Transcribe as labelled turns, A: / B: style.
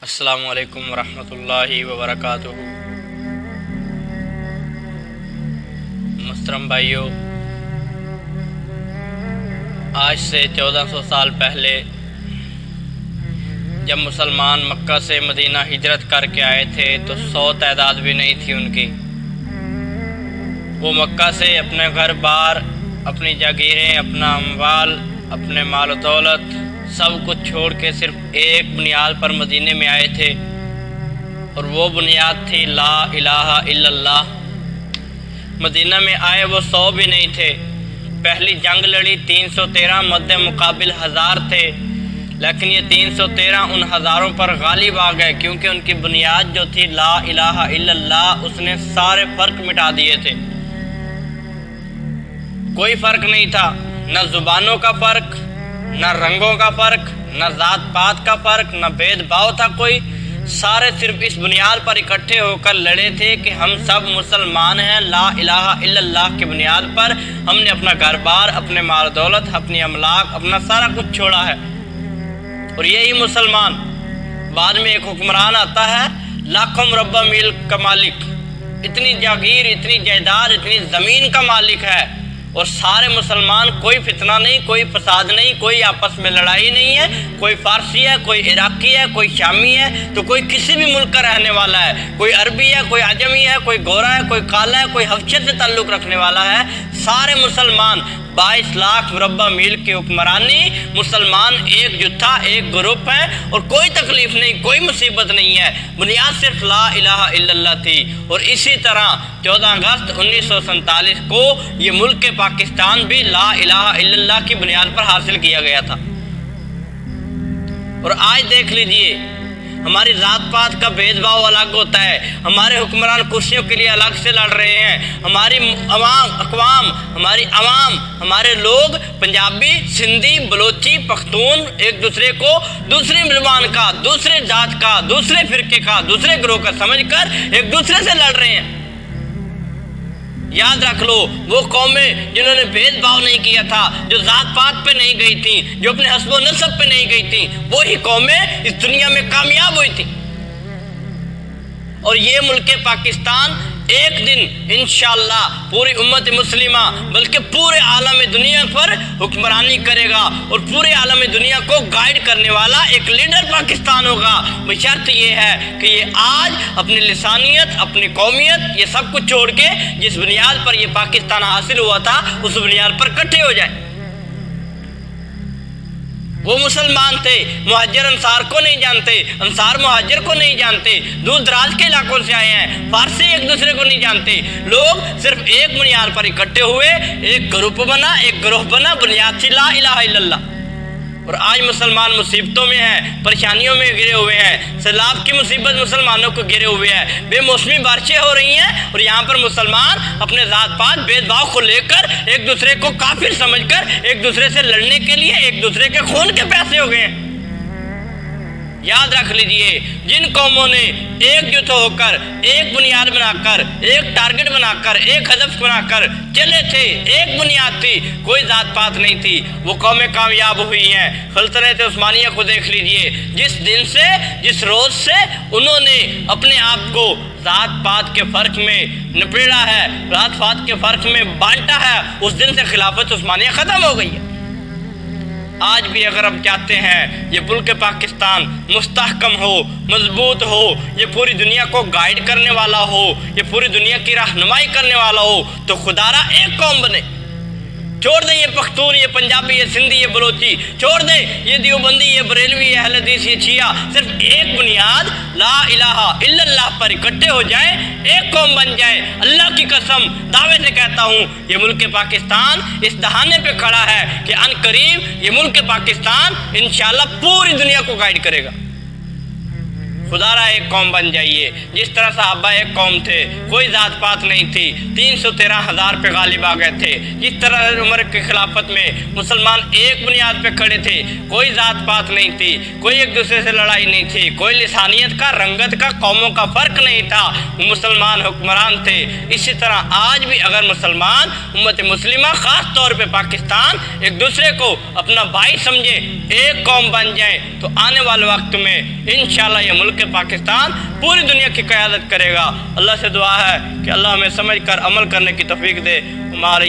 A: السلام علیکم ورحمۃ اللہ وبرکاتہ۔ محترم بھائیو، آج سے 1400 سال پہلے جب مسلمان مکہ سے مدینہ ہجرت کر کے آئے تھے تو 100 تعداد بھی نہیں تھی ان کی۔ وہ مکہ سے اپنے گھر بار، اپنی جاگیریں، اپنا اموال، اپنے مال و دولت سب کچھ چھوڑ کے صرف ایک بنیاد پر مدینے میں آئے تھے، اور وہ بنیاد تھی لا الہ الا اللہ۔ مدینہ میں آئے وہ 100 بھی نہیں تھے۔ پہلی جنگ لڑی 313 مد مقابل 1000 تھے، لیکن یہ 313 ان ہزاروں پر غالب آ گئے، کیونکہ ان کی بنیاد جو تھی لا الہ الا اللہ، اس نے سارے فرق مٹا دیے تھے۔ کوئی فرق نہیں تھا، نہ زبانوں کا فرق، نہ رنگوں کا فرق، نہ ذات پات کا فرق، نہ بھید بھاؤ تھا کوئی۔ سارے صرف اس بنیاد پر اکٹھے ہو کر لڑے تھے کہ ہم سب مسلمان ہیں، لا الہ الا اللہ کی بنیاد پر ہم نے اپنا گھر بار، اپنے مال دولت، اپنی املاک، اپنا سارا کچھ چھوڑا ہے۔ اور یہی مسلمان بعد میں ایک حکمران آتا ہے، لاکھوں مربع میل کا مالک، اتنی جاگیر، اتنی جائیداد، اتنی زمین کا مالک ہے، اور سارے مسلمان، کوئی فتنہ نہیں، کوئی فساد نہیں، کوئی آپس میں لڑائی نہیں ہے، کوئی فارسی ہے، کوئی عراقی ہے، کوئی شامی ہے، تو کوئی کسی بھی ملک کا رہنے والا ہے، کوئی عربی ہے، کوئی عجمی ہے، کوئی گورا ہے، کوئی کالا ہے، کوئی حبشے سے تعلق رکھنے والا ہے، سارے مسلمان 22 لاکھ مربع میل کی حکمرانی، مسلمان ایک جتھا، ایک گروپ ہے، اور کوئی تکلیف نہیں، کوئی مصیبت نہیں ہے، بنیاد صرف لا الہ الا اللہ تھی۔ اور اسی طرح 14 اگست 1947 کو یہ ملک پاکستان بھی لا الہ الا اللہ کی بنیاد پر حاصل کیا گیا تھا۔ اور آج دیکھ لیجئے، ہماری ذات پات کا بھید بھاؤ الگ ہوتا ہے، ہمارے حکمران کرسیوں کے لیے الگ سے لڑ رہے ہیں، ہماری اقوام، ہماری عوام، ہمارے لوگ پنجابی، سندھی، بلوچی، پختون ایک دوسرے کو دوسری زبان کا، دوسرے ذات کا، دوسرے فرقے کا، دوسرے گروہ کا سمجھ کر ایک دوسرے سے لڑ رہے ہیں۔ یاد رکھ لو، وہ قومیں جنہوں نے بھید بھاؤ نہیں کیا تھا، جو ذات پات پہ نہیں گئی تھیں، جو اپنے حسب و نسب پہ نہیں گئی تھیں، وہی قومیں اس دنیا میں کامیاب ہوئی تھیں۔ اور یہ ملک پاکستان ایک دن انشاءاللہ پوری امت مسلمہ بلکہ پورے عالم دنیا پر حکمرانی کرے گا، اور پورے عالم دنیا کو گائیڈ کرنے والا ایک لیڈر پاکستان ہوگا۔ بشرط یہ ہے کہ یہ آج اپنی لسانیت، اپنی قومیت، یہ سب کچھ چھوڑ کے جس بنیاد پر یہ پاکستان حاصل ہوا تھا اس بنیاد پر اکٹھے ہو جائے۔ وہ مسلمان تھے، مہاجر انصار کو نہیں جانتے، انصار مہاجر کو نہیں جانتے، دور دراز کے علاقوں سے آئے ہیں، فارسی ایک دوسرے کو نہیں جانتے، لوگ صرف ایک بنیاد پر اکٹھے ہوئے، ایک گروپ بنا، ایک گروہ بنا، بنیاد تھی لا الہ الا اللہ۔ اور آج مسلمان مصیبتوں میں ہیں، پریشانیوں میں گرے ہوئے ہیں، سیلاب کی مصیبت مسلمانوں کو گرے ہوئے ہیں، بے موسمی بارشیں ہو رہی ہیں، اور یہاں پر مسلمان اپنے ذات پات بھید بھاؤ کو لے کر ایک دوسرے کو کافر سمجھ کر ایک دوسرے سے لڑنے کے لیے ایک دوسرے کے خون کے پیاسے ہو گئے ہیں۔ یاد رکھ لیجئے، جن قوموں نے ایک جت ہو کر، ایک بنیاد بنا کر، ایک ٹارگٹ بنا کر، ایک ہدف بنا کر چلے تھے، ایک بنیاد تھی، کوئی ذات پات نہیں تھی، وہ قومیں کامیاب ہوئی ہیں۔ سلطنت عثمانیہ کو دیکھ لیجئے، جس دن سے، جس روز سے انہوں نے اپنے آپ کو ذات پات کے فرق میں نپیڑا ہے، ذات پات کے فرق میں بانٹا ہے، اس دن سے خلافت عثمانیہ ختم ہو گئی ہے۔ آج بھی اگر ہم چاہتے ہیں یہ ملک پاکستان مستحکم ہو، مضبوط ہو، یہ پوری دنیا کو گائیڈ کرنے والا ہو، یہ پوری دنیا کی رہنمائی کرنے والا ہو، تو خدا را ایک قوم بنے۔ چھوڑ دیں یہ پختون، یہ پنجابی، یہ سندھی، یہ بلوچی، چھوڑ دیں یہ دیوبندی، یہ بریلوی، یہ اہل حدیث، یہ شیعہ، صرف ایک بنیاد لا الہ الا اللہ پر اکٹھے ہو جائیں، ایک قوم بن جائے۔ اللہ کی قسم دعوے سے کہتا ہوں، یہ ملک پاکستان اس دہانے پہ کھڑا ہے کہ ان قریب یہ ملک پاکستان انشاءاللہ پوری دنیا کو گائیڈ کرے گا۔ خدا را ایک قوم بن جائیے، جس طرح صحابہ ایک قوم تھے، کوئی ذات پات نہیں تھی، 313 ہزار پہ غالب آ گئے تھے، جس طرح عمر کی خلافت میں مسلمان ایک بنیاد پہ کھڑے تھے، کوئی ذات پات نہیں تھی، کوئی ایک دوسرے سے لڑائی نہیں تھی، کوئی لسانیت کا، رنگت کا، قوموں کا فرق نہیں تھا، وہ مسلمان حکمران تھے۔ اسی طرح آج بھی اگر مسلمان امت مسلمہ خاص طور پہ پاکستان ایک دوسرے کو اپنا بھائی سمجھے، ایک قوم بن جائے، تو آنے والے وقت میں انشاءاللہ یہ ملک ملک پاکستان پوری دنیا کی قیادت کرے گا۔ اللہ سے دعا ہے کہ اللہ ہمیں سمجھ کر عمل کرنے کی توفیق دے۔ ہمارے